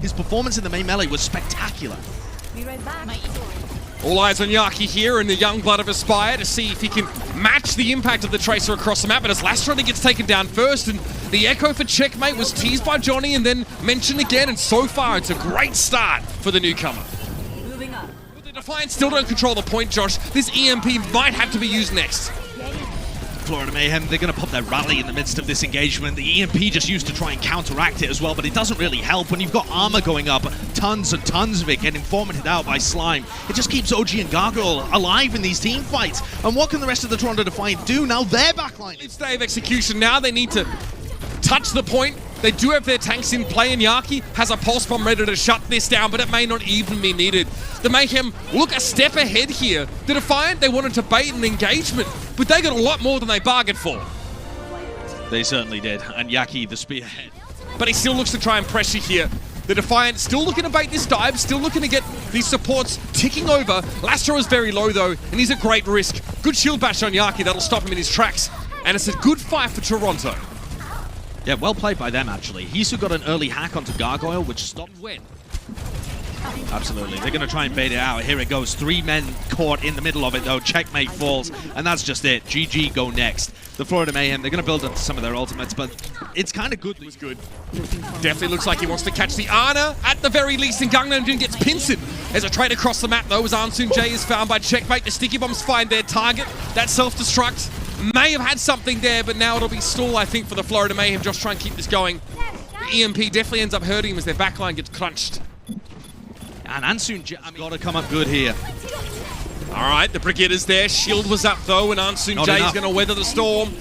His performance in the main melee was spectacular. Be right back. All eyes on Yaki here and the young blood of Aspire to see if he can match the impact of the Tracer across the map. But as Lastro gets taken down first, and the echo for checkmate was teased by Johnny and then mentioned again. And so far, it's a great start for the newcomer. Moving up. But the Defiant still don't control the point, Josh. This EMP might have to be used next. Florida Mayhem, they're going to pop their rally in the midst of this engagement. The EMP just used to try and counteract it as well, but it doesn't really help when you've got armor going up, tons and tons of it getting formatted out by Slime. It just keeps OG and Gargoyle alive in these team fights. And what can the rest of the Toronto Defiant do now? Their backline. It's day of execution now. They need to touch the point. They do have their tanks in play, and Yaki has a pulse bomb ready to shut this down, but it may not even be needed. The Mayhem look a step ahead here. The Defiant, they wanted to bait an engagement, but they got a lot more than they bargained for. They certainly did, and Yaki the spearhead. But he still looks to try and pressure here. The Defiant still looking to bait this dive, still looking to get these supports ticking over. Lastro is very low though, and he's at great risk. Good shield bash on Yaki, that'll stop him in his tracks. And it's a good fight for Toronto. Yeah, well played by them, actually. Hisu got an early hack onto Gargoyle, which stopped Win. Absolutely. They're going to try and bait it out. Here it goes. 3 men caught in the middle of it, though. Checkmate falls, and that's just it. GG go next. The Florida Mayhem, they're going to build up some of their ultimates, but it's kind of good. It was good. Definitely looks like he wants to catch the Ana at the very least, and Gangnam Jin gets pincered. As a trade across the map, though, as Ansun J is found by Checkmate. The sticky bombs find their target. That self-destruct may have had something there, but now it'll be stall, I think, for the Florida Mayhem. Just try and keep this going. The EMP definitely ends up hurting him as their backline gets crunched. And Ansun J got to come up good here. All right, the Brigadier's there. Shield was up, though, and Ansun J is going to weather the storm.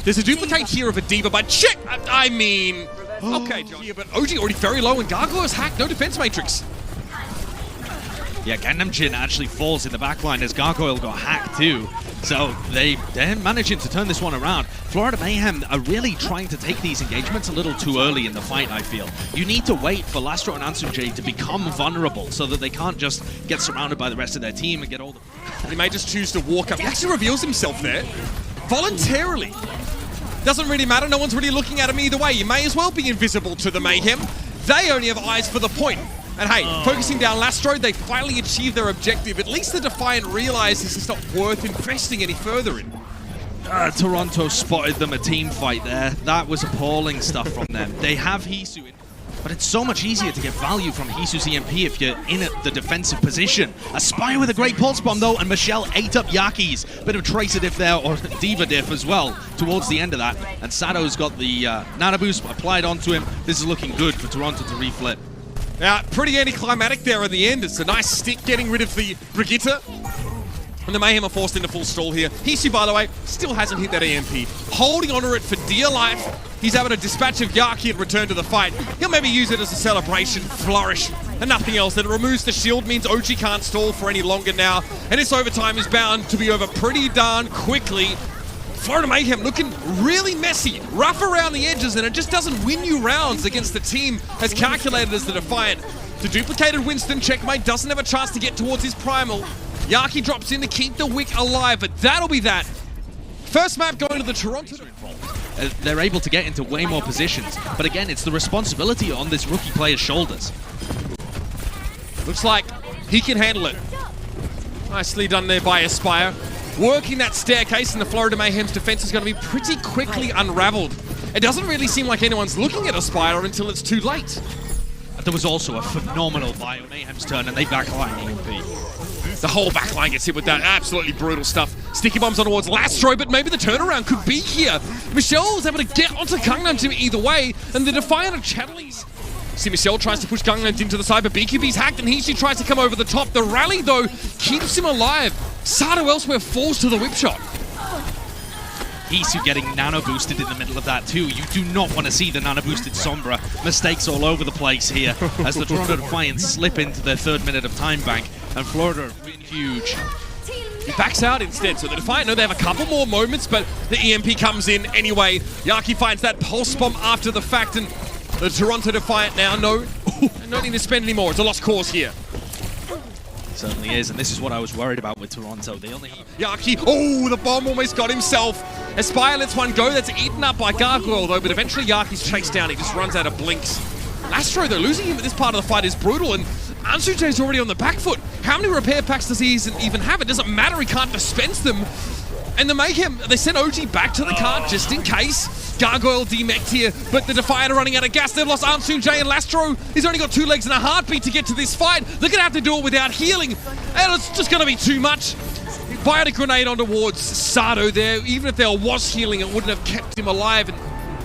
There's a duplicate here of a Diva, but check! I mean... Okay, John. Here, but OG already very low, and Gargoyle's hacked. No defense matrix. Yeah, Gangnam Jin actually falls in the backline as Gargoyle got hacked too. So they're managing to turn this one around. Florida Mayhem are really trying to take these engagements a little too early in the fight, I feel. You need to wait for Lastro and Ansun J to become vulnerable so that they can't just get surrounded by the rest of their team and get all the... He may just choose to walk up. He actually reveals himself there. Voluntarily. Doesn't really matter. No one's really looking at him either way. You may as well be invisible to the Mayhem. They only have eyes for the point. And hey, focusing down Lastro, they finally achieved their objective. At least the Defiant realizes it's not worth investing any further in. Toronto spotted them a team fight there. That was appalling stuff from them. They have Hisu in, but it's so much easier to get value from Hisu's EMP if you're in the defensive position. Aspire with a great pulse bomb though, and Michelle ate up Yaki's. Bit of Tracer diff there, or Diva diff as well, towards the end of that. And Sato's got the Nano Boost applied onto him. This is looking good for Toronto to reflip. Now, pretty anticlimactic there in the end. It's a nice stick getting rid of the Brigitte. And the Mayhem are forced into full stall here. Hisu, by the way, still hasn't hit that EMP. Holding onto it for dear life. He's able to dispatch of Yaki and return to the fight. He'll maybe use it as a celebration, flourish, and nothing else. That it removes the shield means OG can't stall for any longer now. And this overtime is bound to be over pretty darn quickly. Florida Mayhem looking really messy, rough around the edges, and it just doesn't win you rounds against the team as calculated as the Defiant. The duplicated Winston checkmate doesn't have a chance to get towards his primal. Yaki drops in to keep the Wick alive, but that'll be that. First map going to the Toronto. They're able to get into way more positions, but again, it's the responsibility on this rookie player's shoulders. Looks like he can handle it. Nicely done there by Aspire. Working that staircase, and the Florida Mayhem's defense is going to be pretty quickly unraveled. It doesn't really seem like anyone's looking at Aspire until it's too late. There was also a phenomenal buy on Mayhem's turn, and they backline EMP. The whole backline gets hit with that absolutely brutal stuff. Sticky bombs on towards Lastro, but maybe the turnaround could be here. Michelle was able to get onto Gangnam Jin either way, and the Defiant are channeling. See, Michelle tries to push Gangnam Jin to the side, but BQB's hacked, and Hisu tries to come over the top. The rally, though, keeps him alive. Sato elsewhere falls to the whip shot. Hisu getting nano boosted in the middle of that too. You do not want to see the nano boosted Sombra. Mistakes all over the place here as the Toronto Defiant slip into their 3rd minute of time bank, and Florida are really huge. He backs out instead, so the Defiant know they have a couple more moments, but the EMP comes in anyway. Yaki finds that pulse bomb after the fact, and the Toronto Defiant now know no need to spend anymore. It's a lost cause here. Certainly is, and this is what I was worried about with Toronto. They only... Yaki, oh, the bomb almost got himself. Aspire lets one go, that's eaten up by Gargoyle though, but eventually Yaki's chased down. He just runs out of blinks. Lastro, though, losing him at this part of the fight is brutal, and Ansu Jae's already on the back foot. How many repair packs does he even have? It doesn't matter, he can't dispense them. And the Mayhem, they sent OG back to the cart just in case. Gargoyle demeched here, but the Defiant are running out of gas. They've lost Ansu Jae, and Lastro, he's only got 2 legs and a heartbeat to get to this fight. They're going to have to do it without healing, and it's just going to be too much. Biotic grenade on towards Sato there. Even if there was healing, it wouldn't have kept him alive. And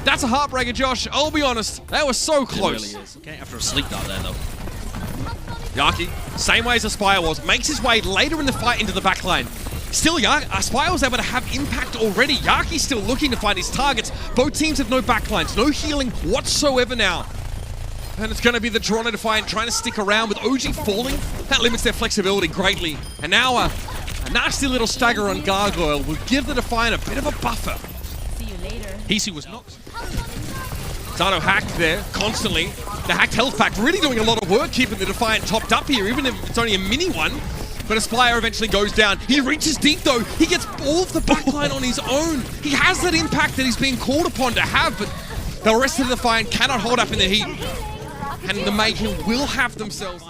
that's a heartbreaker, Josh. I'll be honest. That was so close. It really is. Okay, after a sleep dart there, though. Yaki, same way as Aspire was, makes his way later in the fight into the backline. Still, Aspire was able to have impact already. Yaki's still looking to find his targets. Both teams have no backlines, no healing whatsoever now. And it's going to be the Toronto Defiant trying to stick around with OG falling. That limits their flexibility greatly. And now a nasty little stagger on Gargoyle will give the Defiant a bit of a buffer. See you later. Hisu was knocked. Sato hacked there, constantly. The hacked health pack really doing a lot of work keeping the Defiant topped up here, even if it's only a mini one. But Aspire eventually goes down. He reaches deep though. He gets all of the backline on his own. He has that impact that he's being called upon to have, but the rest of the Defiant cannot hold up in the heat. And the Mayhem will have themselves.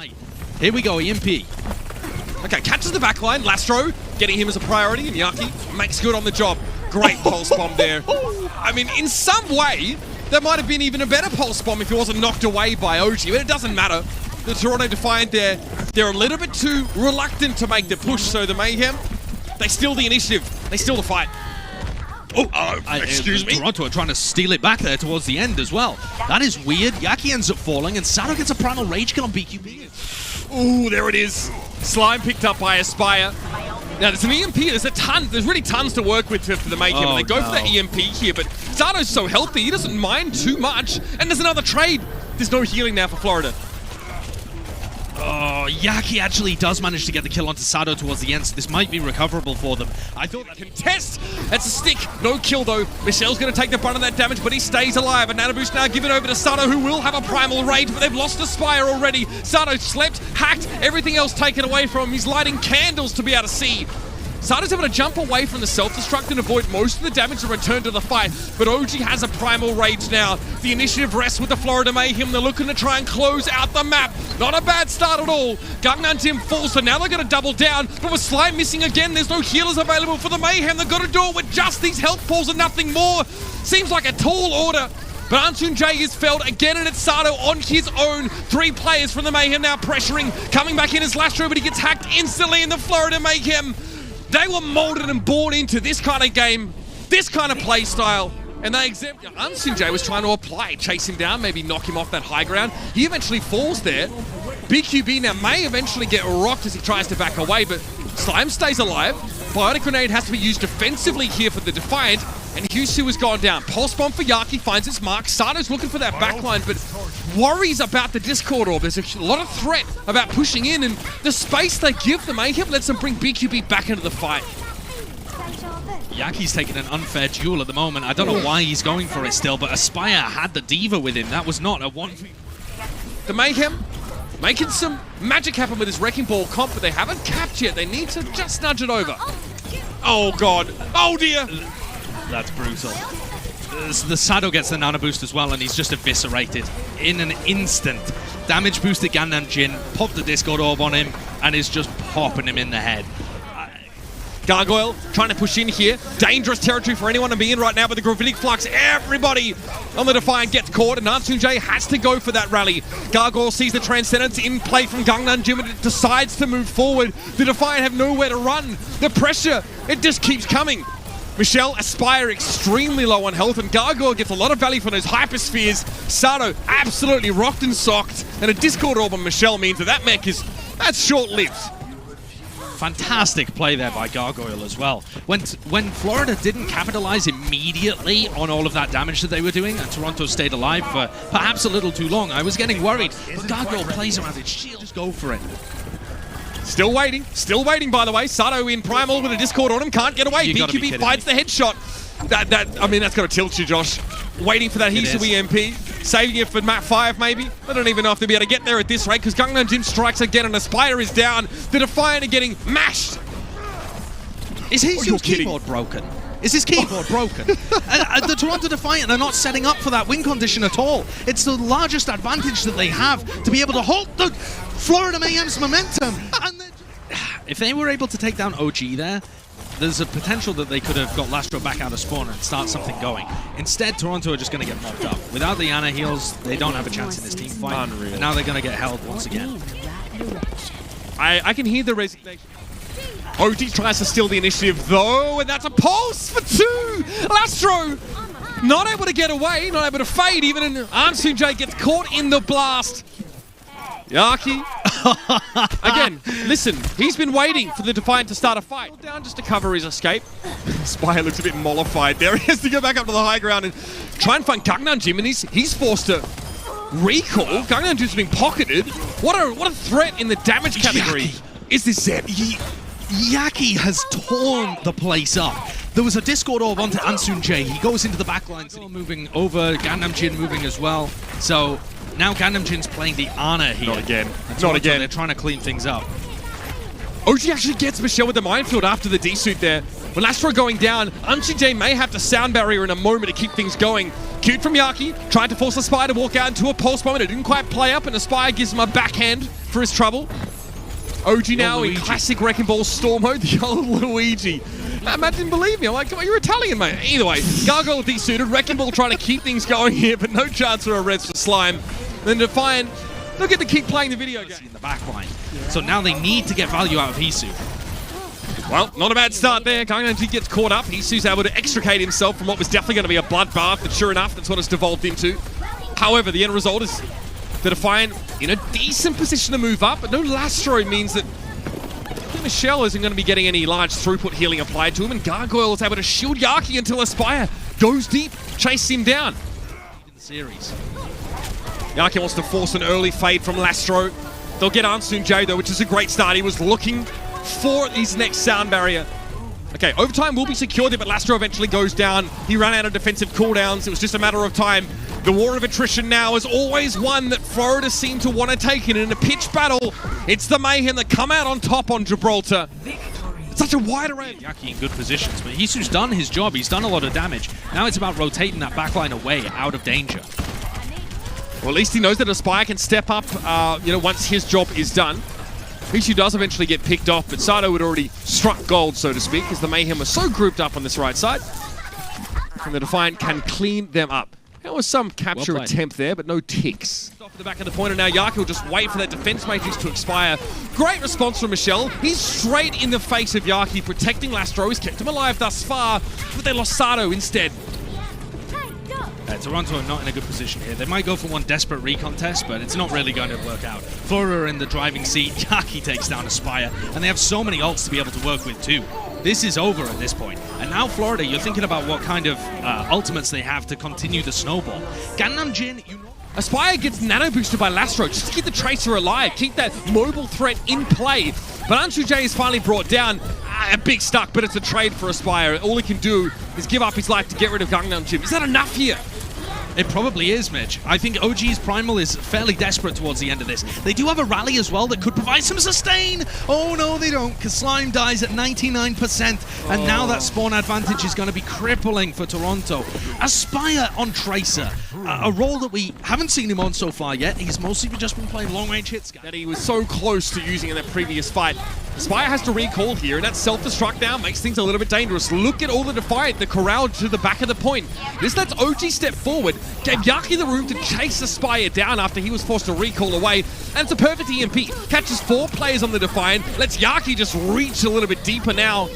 Here we go, EMP. Okay, catches the backline. Lastro getting him as a priority, and Yaki makes good on the job. Great pulse bomb there. I mean, in some way, that might have been even a better pulse bomb if he wasn't knocked away by OG, but it doesn't matter. The Toronto Defiant there, they're a little bit too reluctant to make the push, so the Mayhem, they steal the initiative. They steal the fight. Excuse me? Toronto are trying to steal it back there towards the end as well. That is weird. Yaki ends up falling, and Sato gets a Primal Rage kill on BQB. Ooh, there it is. Slime picked up by Aspire. Now, there's an EMP. There's really tons to work with for the Mayhem. And they go for that EMP here, but Sato's so healthy, he doesn't mind too much. And there's another trade. There's no healing now for Florida. Oh, Yaki actually does manage to get the kill onto Sato towards the end, so this might be recoverable for them. I thought that contest. That's a stick. No kill though. Michelle's going to take the brunt of that damage, but he stays alive. And Nano Boost now given over to Sato, who will have a Primal Rage, but they've lost Aspire already. Sato slept, hacked, everything else taken away from him. He's lighting candles to be able to see. Sato's able to jump away from the self-destruct and avoid most of the damage and return to the fight, but OG has a Primal Rage now. The initiative rests with the Florida Mayhem. They're looking to try and close out the map. Not a bad start at all. Gangnam Tim falls, so now they're going to double down, but with Slime missing again, there's no healers available for the Mayhem. They've got to do it with just these health pools and nothing more. Seems like a tall order. But Ansun Jae is felled again, and it's Sato on his own. 3 players from the Mayhem now pressuring. Coming back in as Lastro, but he gets hacked instantly in the Florida Mayhem. They were molded and born into this kind of game, this kind of play style, and they exempt. Ansun Jae was trying to apply, chase him down, maybe knock him off that high ground. He eventually falls there. BQB now may eventually get rocked as he tries to back away, but Slime stays alive. Biotic Grenade has to be used defensively here for the Defiant, and Husu has gone down. Pulse Bomb for Yaki finds its mark. Sato's looking for that backline, but worries about the Discord Orb. There's a lot of threat about pushing in, and the space they give the Mayhem lets them bring BQB back into the fight. Yaki's taking an unfair duel at the moment. I don't know why he's going for it still, but Aspire had the Diva with him. That was not a one. The Mayhem making some magic happen with his Wrecking Ball comp, but they haven't capped yet. They need to just nudge it over. Oh, God. Oh, dear. That's brutal. The Sato gets the Nano Boost as well, and he's just eviscerated in an instant. Damage boosted Gundam Jin, popped the Discord Orb on him, and is just popping him in the head. Gargoyle trying to push in here. Dangerous territory for anyone to be in right now, but the Gravitic Flux, everybody on the Defiant gets caught, and Ansun Jae has to go for that rally. Gargoyle sees the Transcendence in play from Gangnam Jim, and it decides to move forward. The Defiant have nowhere to run. The pressure, it just keeps coming. Michelle, Aspire extremely low on health, and Gargoyle gets a lot of value from those Hyperspheres. Sato absolutely rocked and socked, and a Discord Orb on Michelle means that mech that's short-lived. Fantastic play there by Gargoyle as well. When Florida didn't capitalize immediately on all of that damage that they were doing, and Toronto stayed alive for perhaps a little too long, I was getting worried. But Gargoyle plays around its shield. Just go for it. Still waiting, by the way. Sato in Primal with a Discord on him, can't get away. BQB fights the headshot. I mean, that's got to tilt you, Josh. Waiting for that Hisu EMP. Saving it for map 5, maybe. I don't even know if they'll be able to get there at this rate, because Gangnam Jim strikes again, and Aspire is down. The Defiant are getting mashed. Is his keyboard broken? Is his keyboard broken? The Toronto Defiant are not setting up for that win condition at all. It's the largest advantage that they have to be able to halt the Florida Mayhem's momentum. And if they were able to take down OG there, there's a potential that they could have got Lastro back out of spawn and start something going. Instead, Toronto are just going to get mopped up. Without the Ana heals, they don't have a chance in this team fight. Unreal. And now they're going to get held once again. I can hear the resignation. OG tries to steal the initiative though, and that's a pulse for 2! Lastro not able to get away, not able to fade, even in Ansunjae gets caught in the blast. Yaki. Again, listen, he's been waiting for the Defiant to start a fight. Down just to cover his escape. Spire looks a bit mollified there. He has to go back up to the high ground and try and find Gangnam Jim, and he's forced to recall. Gangnam Jim's being pocketed. What a threat in the damage category. Yaki. Is this Zeb? Yaki has torn the place up. There was a Discord orb onto Ansunjae. He goes into the backline, so moving over. Gangnam Jin moving as well. So now Gangnam Jin's playing the Ana here. Not again. Not again. They're trying to clean things up. OG actually gets Michelle with the minefield after the D-suit there. With Lastro going down, Ansunjae may have to sound barrier in a moment to keep things going. Cute from Yaki, tried to force the Spire to walk out into a pulse moment. It didn't quite play up, and the Spire gives him a backhand for his trouble. OG now in classic Wrecking Ball Storm mode, the old Luigi. Matt didn't believe me. I'm like, come on, you're Italian, mate. Either way, Gargoyle de-suited, Wrecking Ball trying to keep things going here, but no chance for a res for Slime. Then Defiant, they'll get to keep playing the video game. In the back line. So now they need to get value out of Hisu. Well, not a bad start there. Gangnam gets caught up. Hisu's able to extricate himself from what was definitely going to be a bloodbath, but sure enough, that's what it's devolved into. However, the end result is the Defiant in a decent position to move up, but no Lastro means that Michelle isn't going to be getting any large throughput healing applied to him, and Gargoyle is able to shield Yaki until Aspire goes deep, chases him down. In the series. Yaki wants to force an early fade from Lastro. They'll get Ansunjae though, which is a great start. He was looking for his next sound barrier. Okay, overtime will be secured there, but Lastro eventually goes down. He ran out of defensive cooldowns. It was just a matter of time. The war of attrition now is always one that Florida seem to want to take, and in a pitched battle, it's the Mayhem that come out on top on Gibraltar. It's such a wide array. Yaki in good positions, but Hisu's done his job. He's done a lot of damage. Now it's about rotating that backline away, out of danger. Well, at least he knows that Aspire can step up, once his job is done. Hisu does eventually get picked off, but Sato had already struck gold, so to speak, as the Mayhem are so grouped up on this right side. And the Defiant can clean them up. There was some capture attempt there, but no ticks. Off at the back of the point, and now Yaki will just wait for that defense matrix to expire. Great response from Michelle. He's straight in the face of Yaki, protecting Lastro. He's kept him alive thus far, but they lost Sato instead. Toronto are not in a good position here. They might go for one desperate recontest, but it's not really going to work out. Florida are in the driving seat. Yaki takes down Aspire, and they have so many ults to be able to work with too. This is over at this point. And now Florida, you're thinking about what kind of ultimates they have to continue the snowball. Gangnam Jin, Aspire gets nano boosted by Lastro just to keep the Tracer alive, keep that mobile threat in play. But Ansunjae is finally brought down. A big stuck, but it's a trade for Aspire. All he can do is give up his life to get rid of Gangnam Jim. Is that enough here? It probably is, Mitch. I think OG's Primal is fairly desperate towards the end of this. They do have a rally as well that could provide some sustain. Oh, no, they don't, because Slime dies at 99%, and now that spawn advantage is going to be crippling for Toronto. Aspire on Tracer, a role that we haven't seen him on so far yet. He's mostly just been playing long-range hits. That he was so close to using in that previous fight. Aspire has to recall here, and that self-destruct now makes things a little bit dangerous. Look at all the Defiant, the corral to the back of the point. This lets OG step forward, gave Yaki the room to chase Aspire down after he was forced to recall away, and it's a perfect EMP. Catches 4 players on the Defiant, lets Yaki just reach a little bit deeper now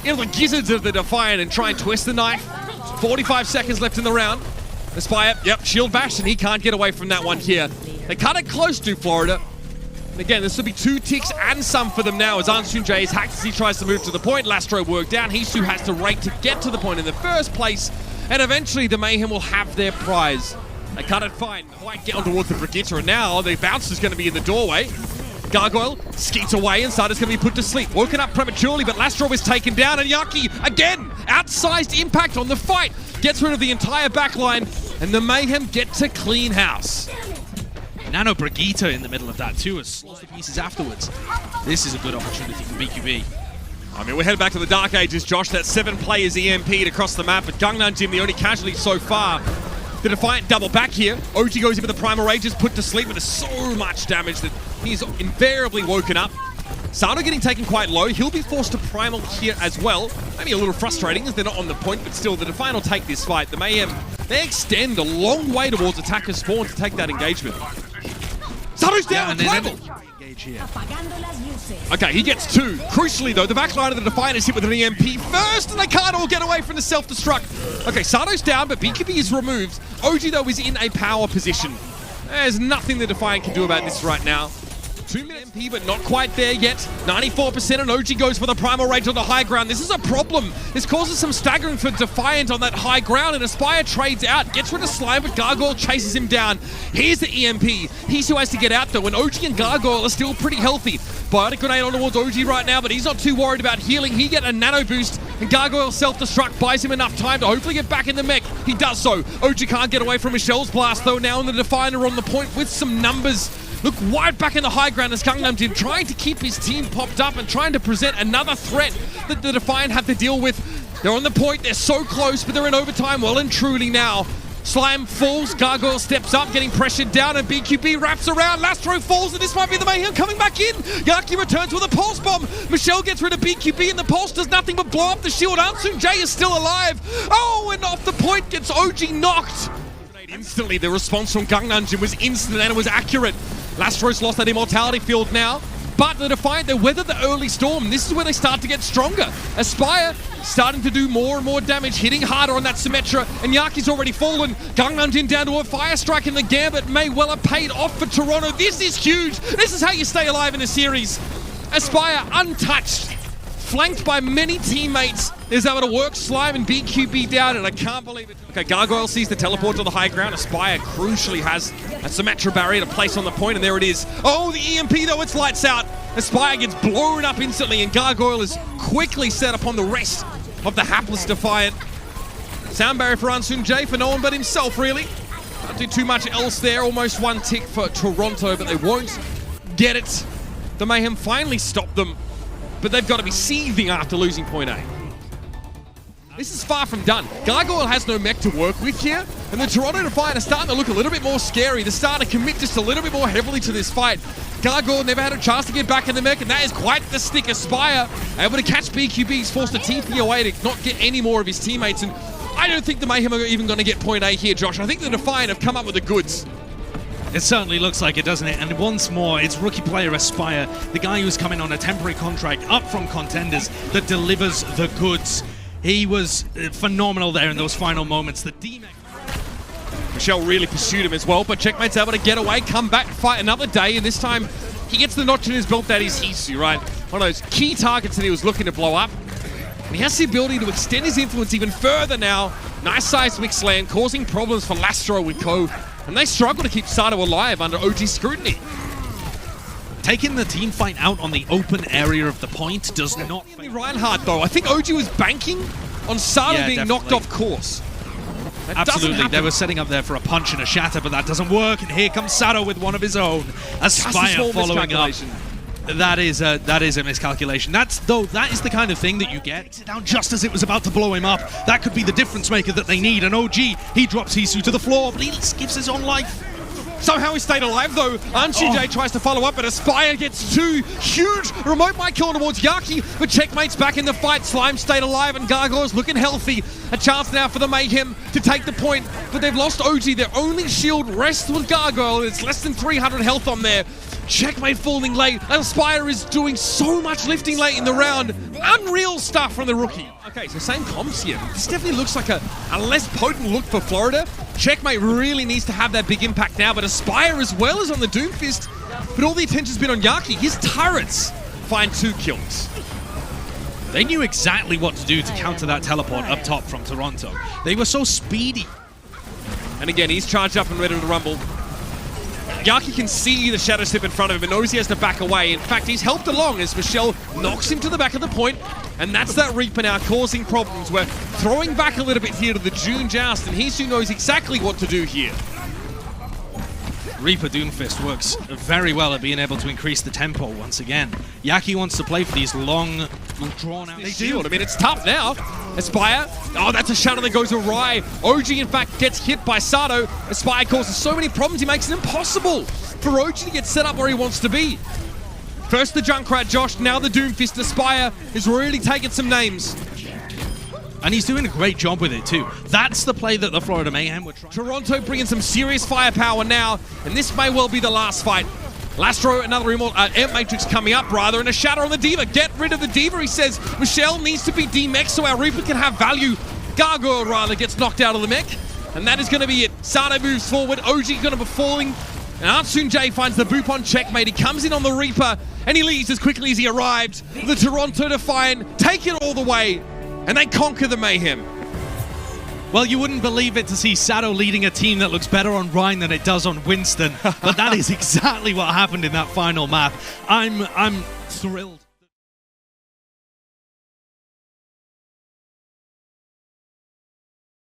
into the gizzards of the Defiant and try and twist the knife. 45 seconds left in the round. Aspire, shield bash, and he can't get away from that one here. They cut it close to Florida. And again, this will be 2 ticks and some for them now as Ansunjae is hacked as he tries to move to the point. Lastro worked down. Hisu has to rake to get to the point in the first place. And eventually the Mayhem will have their prize. They cut it fine. Quite down towards the Brigitte, and now the bounce is going to be in the doorway. Gargoyle skeets away and Sada's going to be put to sleep. Woken up prematurely, but Lastro is taken down, and Yaki, again, outsized impact on the fight. Gets rid of the entire backline, and the Mayhem get to clean house. Nano Brigitte in the middle of that too, as slows the pieces afterwards. This is a good opportunity for BQB. I mean, we're heading back to the Dark Ages, Josh. That's 7 players EMP'd across the map, but Gangnam Jim, the only casualty so far. The Defiant double back here. OG goes in with the Primal Rages, put to sleep, but there's so much damage that he's invariably woken up. Sato getting taken quite low. He'll be forced to Primal here as well. Maybe a little frustrating as they're not on the point, but still, the Defiant will take this fight. The Mayhem, they extend a long way towards attacker spawn to take that engagement. Sato's down, Primal! Okay, he gets 2. Crucially though, the backline of the Defiant is hit with an EMP first, and they can't all get away from the self-destruct. Okay, Sato's down, but BKB is removed. OG though is in a power position. There's nothing the Defiant can do about this right now. 2 minutes MP, but not quite there yet. 94%, and OG goes for the Primal Rage on the high ground. This is a problem. This causes some staggering for Defiant on that high ground, and Aspire trades out, gets rid of Slime, but Gargoyle chases him down. Here's the EMP. He's who has to get out though, and OG and Gargoyle are still pretty healthy. Biotic Grenade on towards OG right now, but he's not too worried about healing. He get a nano boost, and Gargoyle self-destruct buys him enough time to hopefully get back in the mech. He does so. OG can't get away from Michelle's blast though now, and the Defiant are on the point with some numbers. Look wide back in the high ground as Gangnam Jim trying to keep his team popped up and trying to present another threat that the Defiant have to deal with. They're on the point, they're so close, but they're in overtime well and truly now. Slime falls, Gargoyle steps up, getting pressured down, and BQB wraps around. Lastro falls, and this might be the Mayhem coming back in. Yaki returns with a pulse bomb. Michelle gets rid of BQB, and the pulse does nothing but blow up the shield. Ansun J is still alive. Oh, and off the point gets OG knocked. Instantly, the response from Gangnam Jim was instant and it was accurate. Lastro's lost that immortality field now, but the Defiant, they weathered the early storm. This is where they start to get stronger. Aspire starting to do more and more damage, hitting harder on that Symmetra, and Yaki's already fallen. Gangnam Jin down to a fire strike, and the Gambit may well have paid off for Toronto. This is huge. This is how you stay alive in a series. Aspire untouched, flanked by many teammates, is able to work Slime and BQB down, and I can't believe it. Okay, Gargoyle sees the teleport to the high ground. Aspire crucially has a Symmetra barrier to place on the point, and there it is. Oh, the EMP though, it's lights out. Aspire gets blown up instantly, and Gargoyle is quickly set upon the rest of the hapless Defiant. Sound barrier for Ansun J for no one but himself, really. Can't do too much else there. Almost 1 tick for Toronto, but they won't get it. The Mayhem finally stopped them, but they've got to be seething after losing point A. This is far from done. Gargoyle has no mech to work with here, and the Toronto Defiant are starting to look a little bit more scary. They're starting to commit just a little bit more heavily to this fight. Gargoyle never had a chance to get back in the mech, and that is quite the stick. Aspire able to catch BQB. He's forced to TP away to not get any more of his teammates, and I don't think the Mayhem are even going to get point A here, Josh. I think the Defiant have come up with the goods. It certainly looks like it, doesn't it? And once more, it's rookie player Aspire, the guy who's coming on a temporary contract up from Contenders, that delivers the goods. He was phenomenal there in those final moments. The D-Mech. Michelle really pursued him as well, but Checkmate's able to get away, come back, fight another day, and this time he gets the notch in his belt. That is Hisu, right? One of those key targets that he was looking to blow up. And he has the ability to extend his influence even further now. Nice sized mixed land, causing problems for Lastro with Ko. And they struggle to keep Sato alive under OG scrutiny. Taking the team fight out on the open area of the point does not... Reinhardt, though. I think OG was banking on Sato being knocked off course. Absolutely, they were setting up there for a punch and a shatter, but that doesn't work. And here comes Sato with one of his own. Aspire following up. That is a miscalculation. That is the kind of thing that you get. Takes it down just as it was about to blow him up. That could be the difference maker that they need. And OG, he drops Hisu to the floor, but he gives his own life. Somehow he stayed alive though. Anshi J tries to follow up, but Aspire gets 2 huge remote mic kill towards Yaki, but Checkmate's back in the fight. Slime stayed alive, and Gargoyle's looking healthy. A chance now for the Mayhem to take the point, but they've lost OG. Their only shield rests with Gargoyle. It's less than 300 health on there. Checkmate falling late. Aspire is doing so much lifting late in the round. Unreal stuff from the rookie. Okay, so same comps here. This definitely looks like a less potent look for Florida. Checkmate really needs to have that big impact now, but Aspire as well is on the Doomfist. But all the attention's been on Yaki. His turrets find 2 kills. They knew exactly what to do to counter that teleport up top from Toronto. They were so speedy. And again, he's charged up and ready to rumble. Yaki can see the shadow step in front of him and knows he has to back away. In fact, he's helped along as Michelle knocks him to the back of the point, and that's that Reaper now causing problems. We're throwing back a little bit here to the June Joust, and Hisu knows exactly what to do here. Reaper Doomfist works very well at being able to increase the tempo once again. Yaki wants to play for these long, drawn-out Shield. I mean, it's tough now. Aspire. Oh, that's a shadow that goes awry. OG, in fact, gets hit by Sato. Aspire causes so many problems, he makes it impossible for OG to get set up where he wants to be. First the Junkrat Josh, now the Doomfist. Aspire is really taking some names. And he's doing a great job with it too. That's the play that the Florida Mayhem were trying. Toronto bringing some serious firepower now, and this may well be the last fight. Lastro, another Amp Matrix coming up, rather, and a shatter on the Diva. Get rid of the Diva, he says. Michelle needs to be demech so our Reaper can have value. Gargoyle, rather, gets knocked out of the mech, and that is going to be it. Sato moves forward, OG going to be falling, and Artsun J finds the boop on checkmate. He comes in on the Reaper, and he leaves as quickly as he arrived. The Toronto Defiant take it all the way, and they conquer the Mayhem. Well, you wouldn't believe it to see Sato leading a team that looks better on Rhine than it does on Winston, but that is exactly what happened in that final map. I'm thrilled.